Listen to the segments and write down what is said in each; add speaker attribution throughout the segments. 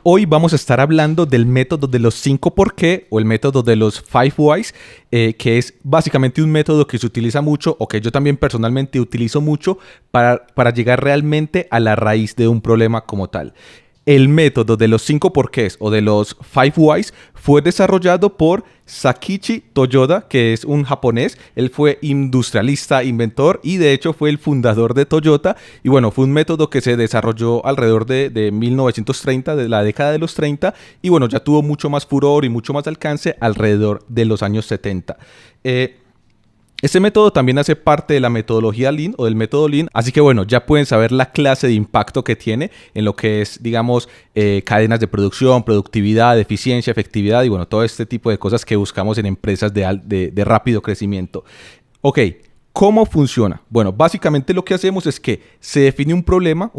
Speaker 1: Hoy vamos a estar hablando del método de los 5 por qué o el método de los 5 whys, que es básicamente un método que se utiliza mucho o que yo también personalmente utilizo mucho para llegar realmente a la raíz de un problema como tal. El método de los 5 porqués o de los 5 whys fue desarrollado por Sakichi Toyoda, que es un japonés. Él fue industrialista, inventor y de hecho fue el fundador de Toyota. Y bueno, fue un método que se desarrolló alrededor de 1930, de la década de los 30. Y bueno, ya tuvo mucho más furor y mucho más alcance alrededor de los años 70. Este método también hace parte de la metodología Lean o del método Lean, así que bueno, ya pueden saber la clase de impacto que tiene en lo que es, digamos, cadenas de producción, productividad, eficiencia, efectividad y bueno, todo este tipo de cosas que buscamos en empresas de rápido crecimiento. Ok, ¿cómo funciona? Bueno, básicamente lo que hacemos es que se define un problema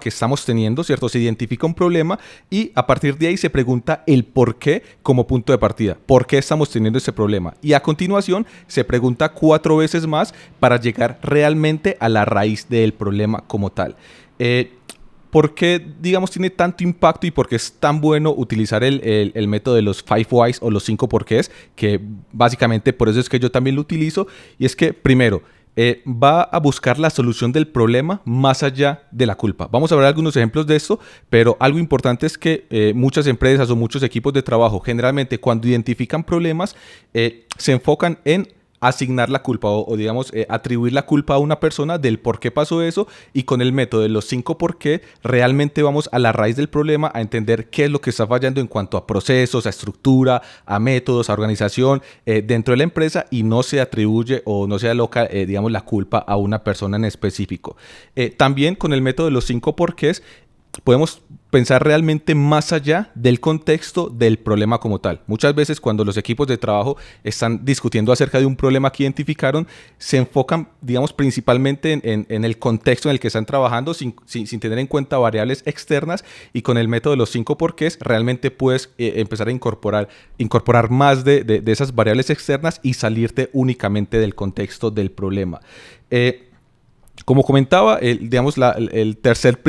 Speaker 1: que estamos teniendo, ¿cierto? Se identifica un problema y a partir de ahí se pregunta el por qué como punto de partida. ¿Por qué estamos teniendo ese problema? Y a continuación se pregunta 4 veces más para llegar realmente a la raíz del problema como tal. ¿Por qué, digamos, tiene tanto impacto y por qué es tan bueno utilizar el método de los 5 whys o los 5 porqués? Que básicamente por eso es que yo también lo utilizo. Y es que, primero, va a buscar la solución del problema más allá de la culpa. Vamos a ver algunos ejemplos de esto, pero algo importante es que muchas empresas o muchos equipos de trabajo, generalmente cuando identifican problemas, se enfocan en asignar la culpa o digamos, atribuir la culpa a una persona del por qué pasó eso y con el método de los 5 por qué realmente vamos a la raíz del problema a entender qué es lo que está fallando en cuanto a procesos, a estructura, a métodos, a organización dentro de la empresa y no se atribuye o no se aloca, digamos, la culpa a una persona en específico. También con el método de los 5 porqués podemos pensar realmente más allá del contexto del problema como tal. Muchas veces cuando los equipos de trabajo están discutiendo acerca de un problema que identificaron, se enfocan, digamos, principalmente en el contexto en el que están trabajando sin tener en cuenta variables externas y con el método de los 5 porqués realmente puedes empezar a incorporar más de esas variables externas y salirte únicamente del contexto del problema. Como comentaba, digamos, el tercer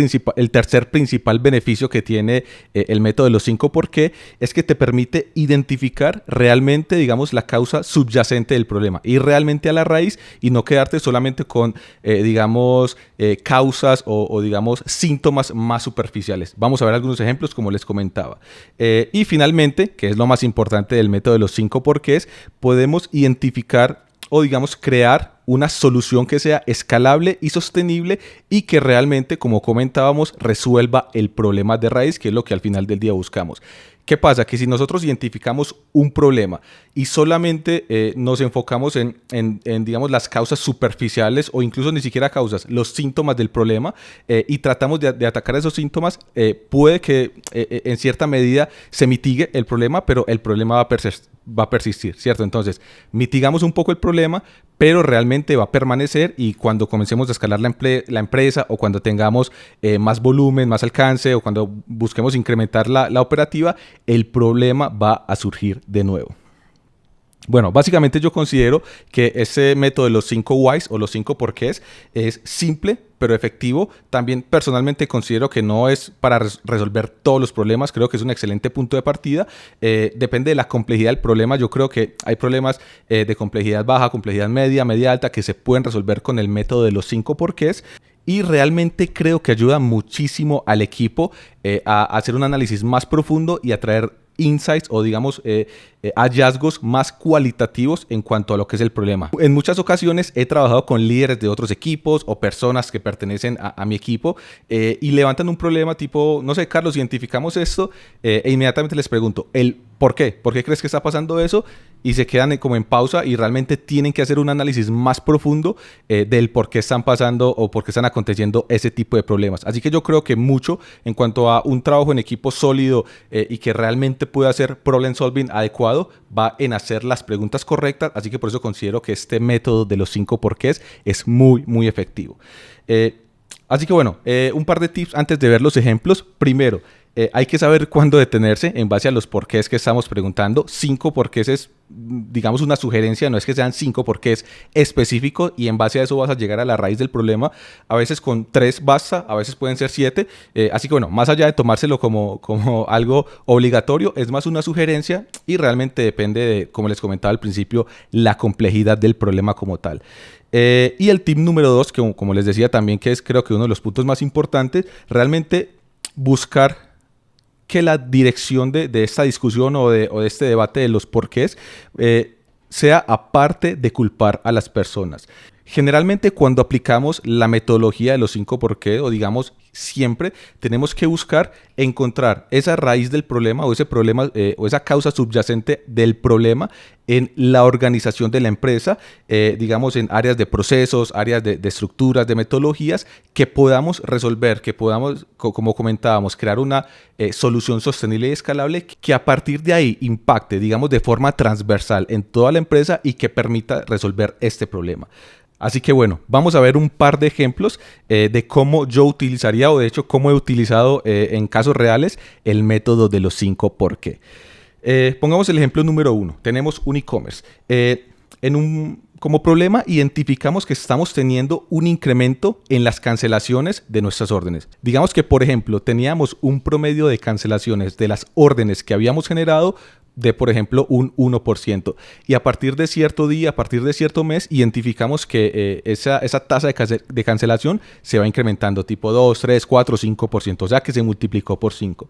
Speaker 1: principal beneficio que tiene el método de los 5 por qué es que te permite identificar realmente, digamos, la causa subyacente del problema, ir realmente a la raíz y no quedarte solamente con, digamos, causas o, digamos, síntomas más superficiales. Vamos a ver algunos ejemplos, como les comentaba. Y finalmente, que es lo más importante del método de los 5 porqués, podemos identificar o digamos crear una solución que sea escalable y sostenible y que realmente, como comentábamos, resuelva el problema de raíz, que es lo que al final del día buscamos. ¿Qué pasa? Que si nosotros identificamos un problema y solamente nos enfocamos digamos, las causas superficiales o incluso ni siquiera causas, los síntomas del problema y tratamos de atacar esos síntomas, puede que en cierta medida se mitigue el problema, pero el problema va a persistir, ¿cierto? Entonces, mitigamos un poco el problema, pero realmente va a permanecer y cuando comencemos a escalar la empresa o cuando tengamos más volumen, más alcance o cuando busquemos incrementar la operativa, el problema va a surgir de nuevo. Bueno, básicamente yo considero que ese método de los 5 whys o los 5 porqués es simple pero efectivo. También personalmente considero que no es para resolver todos los problemas. Creo que es un excelente punto de partida. Depende de la complejidad del problema. Yo creo que hay problemas de complejidad baja, complejidad media, media alta que se pueden resolver con el método de los 5 porqués. Y realmente creo que ayuda muchísimo al equipo a hacer un análisis más profundo y a traer insights o digamos hallazgos más cualitativos en cuanto a lo que es el problema. En muchas ocasiones he trabajado con líderes de otros equipos o personas que pertenecen a mi equipo y levantan un problema tipo, no sé, Carlos, identificamos esto e inmediatamente les pregunto, ¿el por qué? ¿Por qué crees que está pasando eso? Y se quedan como en pausa y realmente tienen que hacer un análisis más profundo del por qué están pasando o por qué están aconteciendo ese tipo de problemas. Así que yo creo que mucho en cuanto a un trabajo en equipo sólido y que realmente pueda hacer problem solving adecuado va en hacer las preguntas correctas. Así que por eso considero que este método de los 5 porqués es muy, muy efectivo. Así que bueno, un par de tips antes de ver los ejemplos. Primero, Hay que saber cuándo detenerse en base a los porqués que estamos preguntando. 5 porqués es, digamos, una sugerencia, no es que sean 5 porqués específicos y en base a eso vas a llegar a la raíz del problema. A veces con 3 basta, a veces pueden ser 7. Así que bueno, más allá de tomárselo como algo obligatorio, es más una sugerencia y realmente depende de, como les comentaba al principio, la complejidad del problema como tal. Y el tip número 2, que como les decía también, que es creo que uno de los puntos más importantes, realmente buscar que la dirección de esta discusión o de este debate de los porqués sea aparte de culpar a las personas. Generalmente cuando aplicamos la metodología de los 5 por qué, o digamos siempre, tenemos que buscar encontrar esa raíz del problema o ese problema o esa causa subyacente del problema en la organización de la empresa, digamos en áreas de procesos, áreas de estructuras, de metodologías que podamos resolver, que podamos, como comentábamos, crear una solución sostenible y escalable que a partir de ahí impacte, digamos, de forma transversal en toda la empresa y que permita resolver este problema. Así que bueno, vamos a ver un par de ejemplos de cómo yo utilizaría, o de hecho cómo he utilizado en casos reales, el método de los 5 por qué. Pongamos el ejemplo número 1. Tenemos un e-commerce. Como problema identificamos que estamos teniendo un incremento en las cancelaciones de nuestras órdenes. Digamos que, por ejemplo, teníamos un promedio de cancelaciones de las órdenes que habíamos generado de, por ejemplo, un 1%. Y a partir de cierto día, a partir de cierto mes, identificamos que esa tasa de cancelación se va incrementando tipo 2, 3, 4, 5%. O sea que se multiplicó por 5.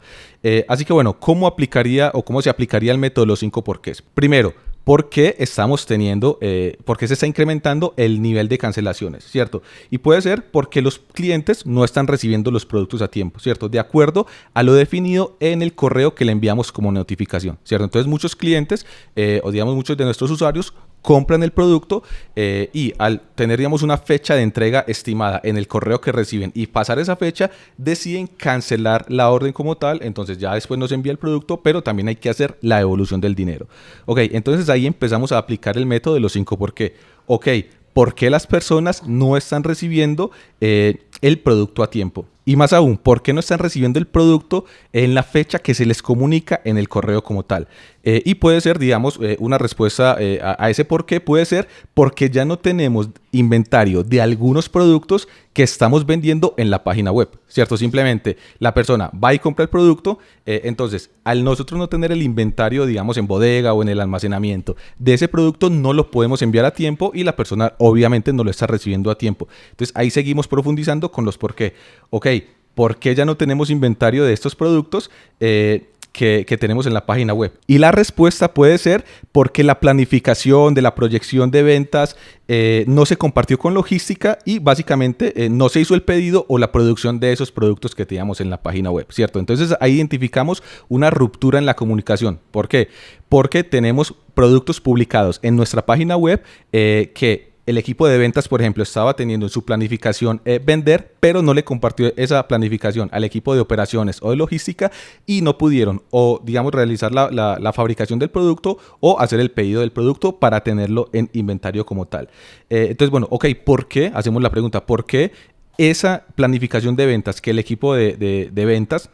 Speaker 1: Así que bueno, ¿cómo aplicaría o cómo se aplicaría el método de los 5 porqués? Primero, ¿por qué estamos teniendo, por qué se está incrementando el nivel de cancelaciones, ¿cierto? Y puede ser porque los clientes no están recibiendo los productos a tiempo, ¿cierto? De acuerdo a lo definido en el correo que le enviamos como notificación, ¿cierto? Entonces muchos clientes, o digamos muchos de nuestros usuarios, compran el producto y al tener, digamos, una fecha de entrega estimada en el correo que reciben y pasar esa fecha, deciden cancelar la orden como tal. Entonces ya después nos envía el producto, pero también hay que hacer la devolución del dinero. Ok, entonces ahí empezamos a aplicar el método de los 5 por qué. Ok, ¿por qué las personas no están recibiendo el producto a tiempo? Y más aún, ¿por qué no están recibiendo el producto en la fecha que se les comunica en el correo como tal? Y puede ser, digamos, una respuesta a ese por qué puede ser porque ya no tenemos inventario de algunos productos que estamos vendiendo en la página web, ¿cierto? Simplemente la persona va y compra el producto, entonces al nosotros no tener el inventario, digamos, en bodega o en el almacenamiento de ese producto, no lo podemos enviar a tiempo y la persona obviamente no lo está recibiendo a tiempo. Entonces ahí seguimos profundizando con los por qué. Ok, ¿por qué ya no tenemos inventario de estos productos que tenemos en la página web? Y la respuesta puede ser porque la planificación de la proyección de ventas no se compartió con logística y básicamente no se hizo el pedido o la producción de esos productos que teníamos en la página web, ¿cierto? Entonces ahí identificamos una ruptura en la comunicación. ¿Por qué? Porque tenemos productos publicados en nuestra página web que el equipo de ventas, por ejemplo, estaba teniendo en su planificación vender, pero no le compartió esa planificación al equipo de operaciones o de logística y no pudieron o, digamos, realizar la fabricación del producto o hacer el pedido del producto para tenerlo en inventario como tal. Entonces, bueno, ok, ¿por qué? Hacemos la pregunta, ¿por qué esa planificación de ventas que el equipo de ventas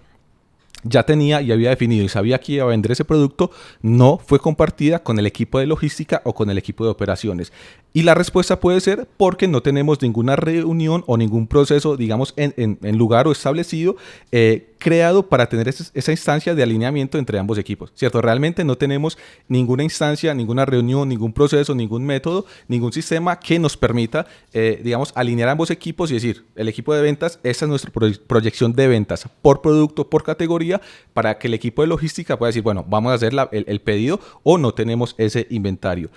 Speaker 1: ya tenía y había definido y sabía que iba a vender ese producto, no fue compartida con el equipo de logística o con el equipo de operaciones? Y la respuesta puede ser porque no tenemos ninguna reunión o ningún proceso, digamos, en lugar o establecido, creado para tener esa instancia de alineamiento entre ambos equipos, ¿cierto? Realmente no tenemos ninguna instancia, ninguna reunión, ningún proceso, ningún método, ningún sistema que nos permita, digamos, alinear ambos equipos y decir, el equipo de ventas, esta es nuestra proyección de ventas por producto, por categoría, para que el equipo de logística pueda decir, bueno, vamos a hacer el pedido o no tenemos ese inventario.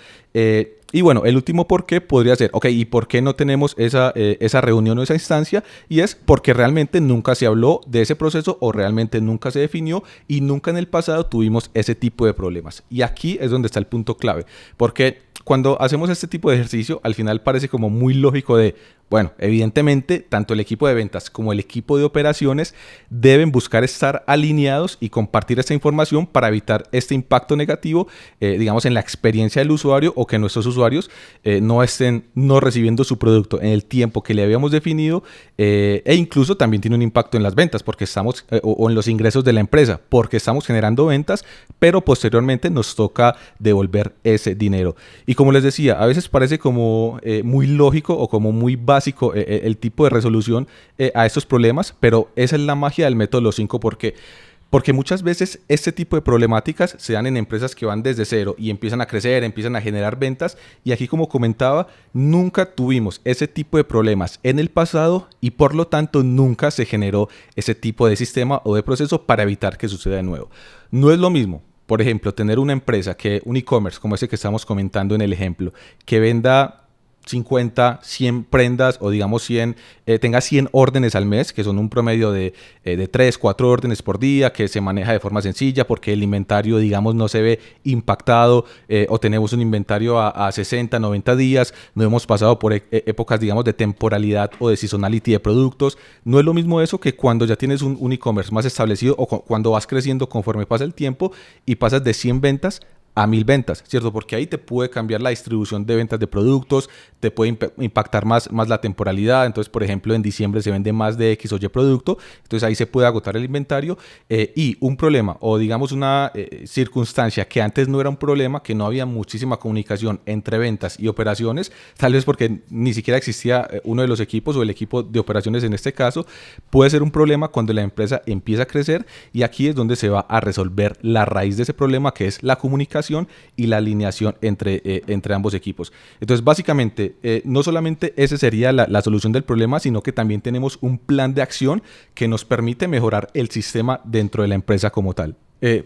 Speaker 1: Y bueno, el último por qué podría ser, ok, ¿y por qué no tenemos esa reunión o esa instancia? Y es porque realmente nunca se habló de ese proceso o realmente nunca se definió y nunca en el pasado tuvimos ese tipo de problemas. Y aquí es donde está el punto clave, porque cuando hacemos este tipo de ejercicio, al final parece como muy lógico de, Bueno, evidentemente, tanto el equipo de ventas como el equipo de operaciones deben buscar estar alineados y compartir esta información para evitar este impacto negativo, digamos, en la experiencia del usuario, o que nuestros usuarios no estén no recibiendo su producto en el tiempo que le habíamos definido, e incluso también tiene un impacto en las ventas porque estamos, o en los ingresos de la empresa, porque estamos generando ventas, pero posteriormente nos toca devolver ese dinero. Y como les decía, a veces parece como muy lógico o como muy básico el tipo de resolución a estos problemas, pero esa es la magia del método de los 5 porque muchas veces este tipo de problemáticas se dan en empresas que van desde cero y empiezan a crecer, empiezan a generar ventas, y aquí, como comentaba, nunca tuvimos ese tipo de problemas en el pasado y por lo tanto nunca se generó ese tipo de sistema o de proceso para evitar que suceda de nuevo. No es lo mismo, por ejemplo, tener una empresa, un e-commerce como ese que estamos comentando en el ejemplo, que venda 50, 100 prendas, o digamos 100, tenga 100 órdenes al mes, que son un promedio de 3, 4 órdenes por día, que se maneja de forma sencilla porque el inventario, digamos, no se ve impactado, o tenemos un inventario a 60, 90 días, no hemos pasado por épocas, digamos, de temporalidad o de seasonality de productos. No es lo mismo eso que cuando ya tienes un e-commerce más establecido, o cuando vas creciendo conforme pasa el tiempo y pasas de 100 ventas a 1000 ventas, ¿cierto? Porque ahí te puede cambiar la distribución de ventas de productos, te puede impactar más la temporalidad. Entonces, por ejemplo, en diciembre se vende más de X o Y producto, entonces ahí se puede agotar el inventario, y un problema, o digamos una circunstancia que antes no era un problema, que no había muchísima comunicación entre ventas y operaciones, tal vez porque ni siquiera existía uno de los equipos, o el equipo de operaciones en este caso, puede ser un problema cuando la empresa empieza a crecer, y aquí es donde se va a resolver la raíz de ese problema, que es la comunicación y la alineación entre ambos equipos. Entonces, básicamente, no solamente esa sería la solución del problema, sino que también tenemos un plan de acción que nos permite mejorar el sistema dentro de la empresa como tal.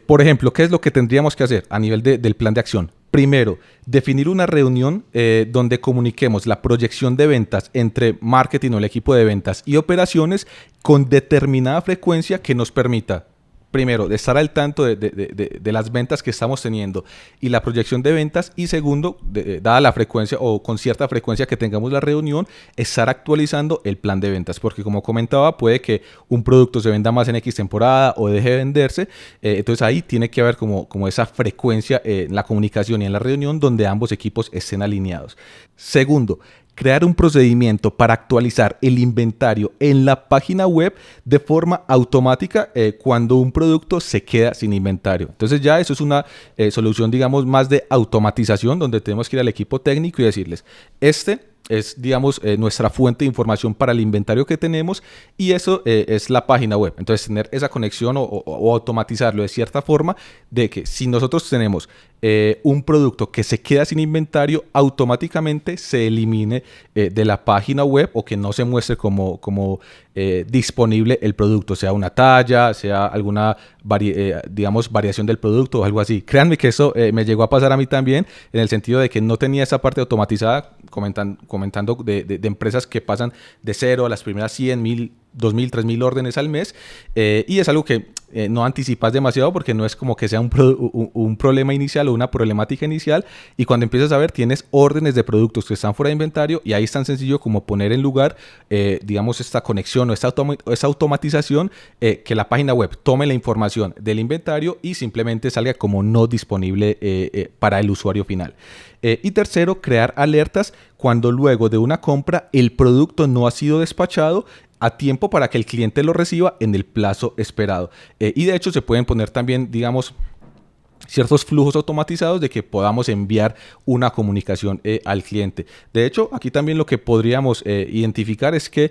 Speaker 1: Por ejemplo, ¿qué es lo que tendríamos que hacer a nivel del plan de acción? Primero, definir una reunión donde comuniquemos la proyección de ventas entre marketing o el equipo de ventas y operaciones con determinada frecuencia que nos permita, primero, de estar al tanto de las ventas que estamos teniendo y la proyección de ventas, y segundo, dada la frecuencia o con cierta frecuencia que tengamos la reunión, estar actualizando el plan de ventas, porque como comentaba, puede que un producto se venda más en X temporada o deje de venderse, entonces ahí tiene que haber como esa frecuencia en la comunicación y en la reunión donde ambos equipos estén alineados. Segundo, crear un procedimiento para actualizar el inventario en la página web de forma automática cuando un producto se queda sin inventario. Entonces ya eso es una solución, digamos, más de automatización, donde tenemos que ir al equipo técnico y decirles, es, digamos, nuestra fuente de información para el inventario que tenemos, y eso es la página web. Entonces, tener esa conexión o automatizarlo de cierta forma, de que si nosotros tenemos un producto que se queda sin inventario, automáticamente se elimine de la página web, o que no se muestre como disponible el producto, sea una talla, sea alguna digamos, variación del producto o algo así. Créanme que eso me llegó a pasar a mí también, en el sentido de que no tenía esa parte automatizada, comentando de empresas que pasan de cero a las primeras 100,000, 2,000, 3,000 órdenes al mes, y es algo que no anticipas demasiado, porque no es como que sea un problema inicial o una problemática inicial, y cuando empiezas a ver, tienes órdenes de productos que están fuera de inventario, y ahí es tan sencillo como poner en lugar, digamos, esta conexión o esta automatización, que la página web tome la información del inventario y simplemente salga como no disponible para el usuario final. Y tercero, crear alertas cuando luego de una compra el producto no ha sido despachado a tiempo para que el cliente lo reciba en el plazo esperado. Y de hecho se pueden poner también, digamos, ciertos flujos automatizados de que podamos enviar una comunicación al cliente. De hecho, aquí también lo que podríamos identificar es que,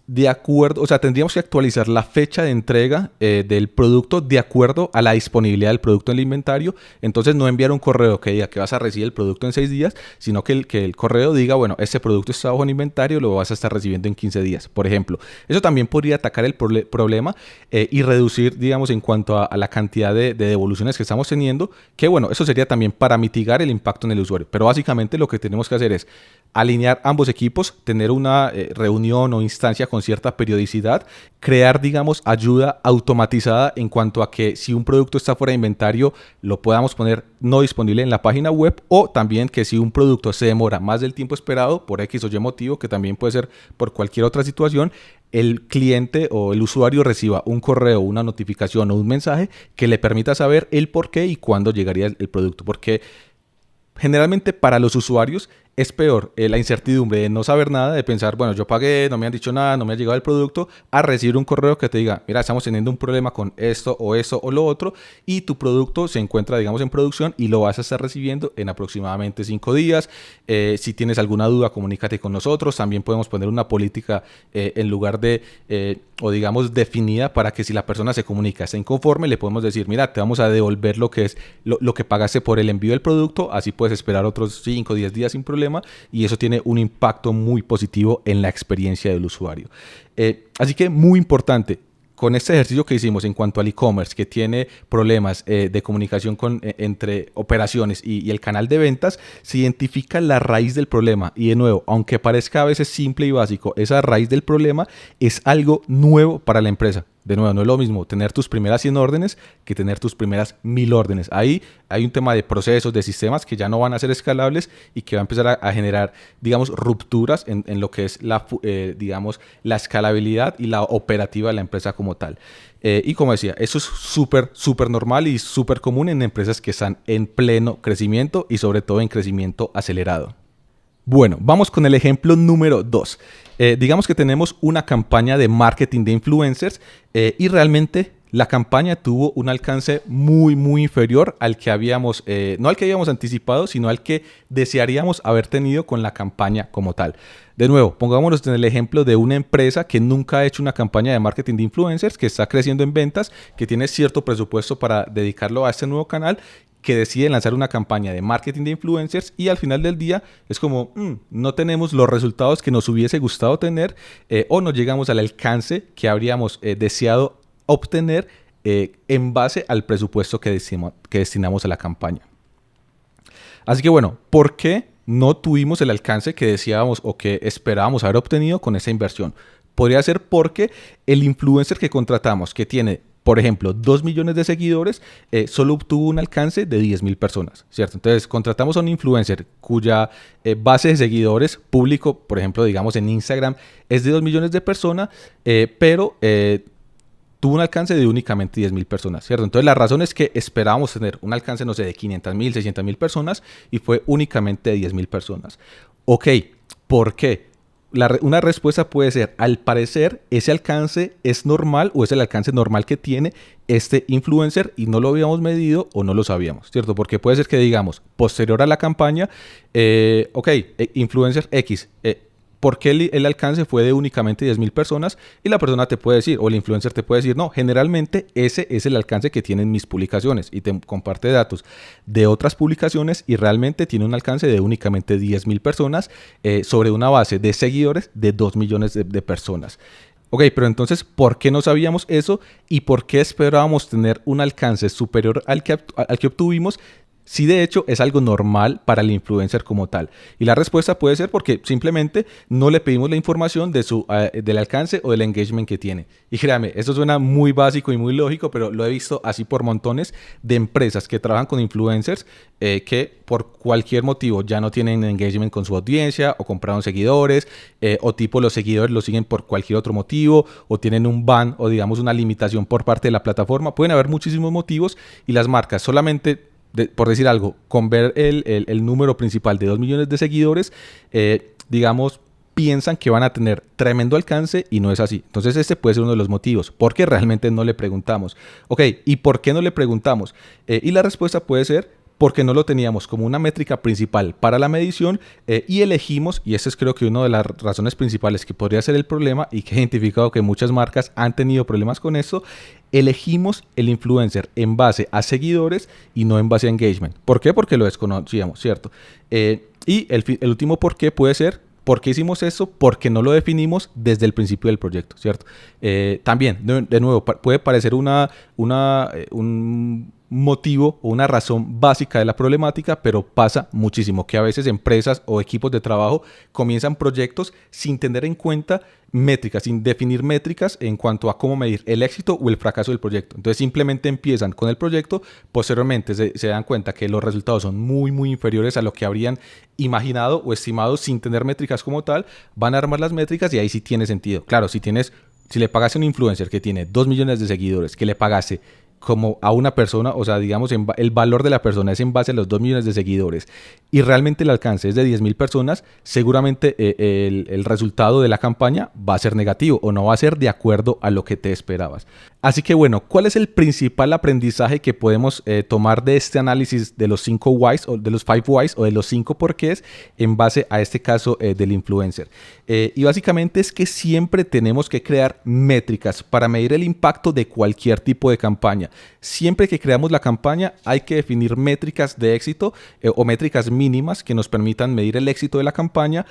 Speaker 1: de acuerdo, o sea, tendríamos que actualizar la fecha de entrega del producto de acuerdo a la disponibilidad del producto en el inventario. Entonces, no enviar un correo que diga que vas a recibir el producto en 6 días, sino que el correo diga, bueno, este producto está bajo en inventario, lo vas a estar recibiendo en 15 días, por ejemplo. Eso también podría atacar el problema y reducir, digamos, en cuanto a la cantidad de devoluciones que estamos teniendo, que bueno, eso sería también para mitigar el impacto en el usuario. Pero básicamente lo que tenemos que hacer es alinear ambos equipos, tener una reunión o instancia con cierta periodicidad. Crear, digamos, ayuda automatizada en cuanto a que si un producto está fuera de inventario, lo podamos poner no disponible en la página web, o también que si un producto se demora más del tiempo esperado por X o Y motivo, que también puede ser por cualquier otra situación, el cliente o el usuario reciba un correo, una notificación o un mensaje que le permita saber el por qué y cuándo llegaría el producto. Porque generalmente para los usuarios es peor la incertidumbre de no saber nada, de pensar, bueno, yo pagué, no me han dicho nada, no me ha llegado el producto, a recibir un correo que te diga, mira, estamos teniendo un problema con esto o lo otro, y tu producto se encuentra, digamos, en producción y lo vas a estar recibiendo en aproximadamente 5 días. Si tienes alguna duda, comunícate con nosotros. También podemos poner una política en lugar de, o digamos, definida, para que si la persona se comunica, está inconforme, le podemos decir, mira, te vamos a devolver lo que es lo que pagaste por el envío del producto, así puedes esperar otros 5 o 10 días sin problema, y eso tiene un impacto muy positivo en la experiencia del usuario. Así que muy importante, con este ejercicio que hicimos en cuanto al e-commerce, que tiene problemas de comunicación entre operaciones y el canal de ventas, se identifica la raíz del problema. Y de nuevo, aunque parezca a veces simple y básico, esa raíz del problema es algo nuevo para la empresa. De nuevo, no es lo mismo tener tus primeras 100 órdenes que tener tus primeras 1000 órdenes. Ahí hay un tema de procesos, de sistemas que ya no van a ser escalables y que va a empezar a generar, digamos, rupturas en lo que es digamos, la escalabilidad y la operativa de la empresa como tal. Y como decía, eso es súper normal y súper común en empresas que están en pleno crecimiento y sobre todo en crecimiento acelerado. Bueno, vamos con el ejemplo número 2. Digamos que tenemos una campaña de marketing de influencers y realmente la campaña tuvo un alcance muy inferior al que habíamos, no al que habíamos anticipado, sino al que desearíamos haber tenido con la campaña como tal. De nuevo, pongámonos en el ejemplo de una empresa que nunca ha hecho una campaña de marketing de influencers, que está creciendo en ventas, que tiene cierto presupuesto para dedicarlo a este nuevo canal, que decide lanzar una campaña de marketing de influencers y al final del día es como, no tenemos los resultados que nos hubiese gustado tener o no llegamos al alcance que habríamos deseado obtener en base al presupuesto que destinamos a la campaña. Así que bueno, ¿por qué no tuvimos el alcance que deseábamos o que esperábamos haber obtenido con esa inversión? Podría ser porque el influencer que contratamos, que tiene, por ejemplo, 2 millones de seguidores, solo obtuvo un alcance de 10,000 personas, ¿cierto? Entonces, contratamos a un influencer cuya base de seguidores público, por ejemplo, digamos en Instagram, es de 2 millones de personas, pero tuvo un alcance de únicamente 10,000 personas, ¿cierto? Entonces, la razón es que esperábamos tener un alcance, no sé, de 500,000, 600,000 personas y fue únicamente de 10,000 personas. Ok, ¿por qué? Una respuesta puede ser, al parecer, ese alcance es normal o es el alcance normal que tiene este influencer y no lo habíamos medido o no lo sabíamos, ¿cierto? Porque puede ser que digamos, posterior a la campaña, influencer X, ¿por qué el alcance fue de únicamente 10,000 personas? Y la persona te puede decir, o el influencer te puede decir, no, generalmente ese es el alcance que tienen mis publicaciones, y te comparte datos de otras publicaciones y realmente tiene un alcance de únicamente 10,000 personas sobre una base de seguidores de 2 millones de personas. Ok, pero entonces, ¿por qué no sabíamos eso? ¿Y por qué esperábamos tener un alcance superior al que obtuvimos? Si de hecho es algo normal para el influencer como tal. Y la respuesta puede ser porque simplemente no le pedimos la información del alcance o del engagement que tiene. Y créame, esto suena muy básico y muy lógico, pero lo he visto así por montones de empresas que trabajan con influencers que por cualquier motivo ya no tienen engagement con su audiencia o compraron seguidores o tipo los seguidores los siguen por cualquier otro motivo o tienen un ban o digamos una limitación por parte de la plataforma. Pueden haber muchísimos motivos y las marcas solamente... por decir algo, con ver el número principal de 2 millones de seguidores, digamos, piensan que van a tener tremendo alcance y no es así. Entonces este puede ser uno de los motivos, porque realmente no le preguntamos. Ok, ¿y por qué no le preguntamos? Y la respuesta puede ser porque no lo teníamos como una métrica principal para la medición y elegimos, y esa es creo que una de las razones principales que podría ser el problema y que he identificado que muchas marcas han tenido problemas con esto, elegimos el influencer en base a seguidores y no en base a engagement. ¿Por qué? Porque lo desconocíamos, ¿cierto? Y el último por qué puede ser, ¿por qué hicimos eso? Porque no lo definimos desde el principio del proyecto, ¿cierto? También, de nuevo, puede parecer un motivo o una razón básica de la problemática, pero pasa muchísimo que a veces empresas o equipos de trabajo comienzan proyectos sin tener en cuenta métricas, sin definir métricas en cuanto a cómo medir el éxito o el fracaso del proyecto. Entonces simplemente empiezan con el proyecto, posteriormente se dan cuenta que los resultados son muy inferiores a lo que habrían imaginado o estimado sin tener métricas como tal, van a armar las métricas y ahí sí tiene sentido. Claro, si le pagaste a un influencer que tiene 2 millones de seguidores, que le pagaste como a una persona, o sea, digamos, el valor de la persona es en base a los 2 millones de seguidores y realmente el alcance es de 10.000 personas, seguramente el resultado de la campaña va a ser negativo o no va a ser de acuerdo a lo que te esperabas. Así que bueno, ¿cuál es el principal aprendizaje que podemos tomar de este análisis de los 5 whys o de los 5 whys o de los 5 porqués en base a este caso del influencer? Y básicamente es que siempre tenemos que crear métricas para medir el impacto de cualquier tipo de campaña. Siempre que creamos la campaña hay que definir métricas de éxito o métricas mínimas que nos permitan medir el éxito de la campaña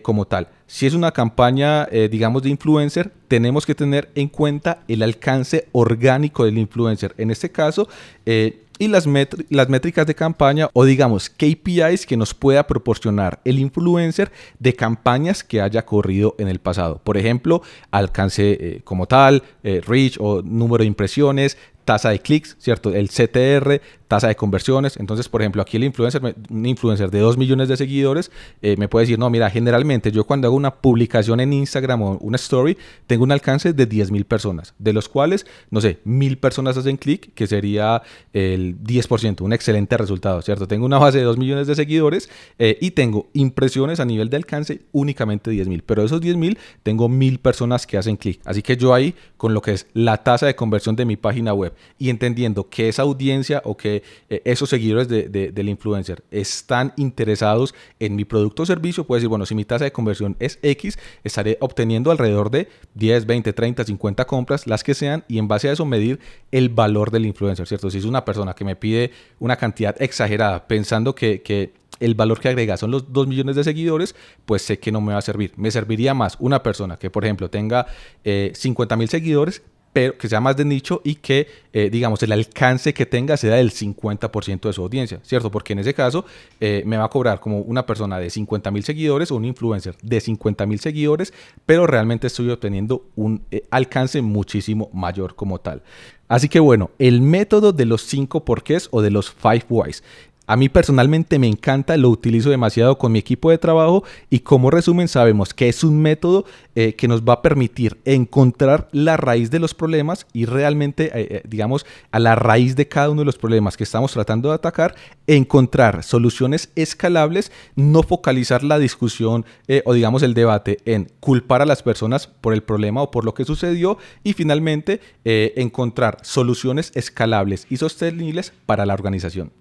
Speaker 1: como tal. Si es una campaña, digamos, de influencer, tenemos que tener en cuenta el alcance orgánico del influencer. En este caso, y las métricas de campaña o digamos KPIs que nos pueda proporcionar el influencer de campañas que haya corrido en el pasado. Por ejemplo, alcance como tal, reach o número de impresiones, tasa de clics, ¿cierto? El CTR, tasa de conversiones. Entonces, por ejemplo, aquí un influencer de 2 millones de seguidores me puede decir, no, mira, generalmente yo cuando hago una publicación en Instagram o una story, tengo un alcance de 10.000 personas, de los cuales, no sé, 1.000 personas hacen clic, que sería el 10%, un excelente resultado, ¿cierto? Tengo una base de 2 millones de seguidores y tengo impresiones a nivel de alcance únicamente 10.000, pero de esos 10.000 tengo 1.000 personas que hacen clic. Así que yo ahí, con lo que es la tasa de conversión de mi página web y entendiendo que esa audiencia o que esos seguidores del influencer están interesados en mi producto o servicio, puedo decir, bueno, si mi tasa de conversión es X, estaré obteniendo alrededor de 10, 20, 30, 50 compras, las que sean, y en base a eso medir el valor del influencer, ¿cierto? Si es una persona que me pide una cantidad exagerada pensando que el valor que agrega son los 2 millones de seguidores, pues sé que no me va a servir. Me serviría más una persona que, por ejemplo, tenga 50.000 seguidores, pero que sea más de nicho y que, digamos, el alcance que tenga sea del 50% de su audiencia, ¿cierto? Porque en ese caso me va a cobrar como una persona de 50.000 seguidores o un influencer de 50.000 seguidores, pero realmente estoy obteniendo un alcance muchísimo mayor como tal. Así que bueno, el método de los 5 porqués o de los 5 whys. A mí personalmente me encanta, lo utilizo demasiado con mi equipo de trabajo y como resumen sabemos que es un método que nos va a permitir encontrar la raíz de los problemas y realmente, digamos, a la raíz de cada uno de los problemas que estamos tratando de atacar, encontrar soluciones escalables, no focalizar la discusión o digamos el debate en culpar a las personas por el problema o por lo que sucedió y finalmente encontrar soluciones escalables y sostenibles para la organización.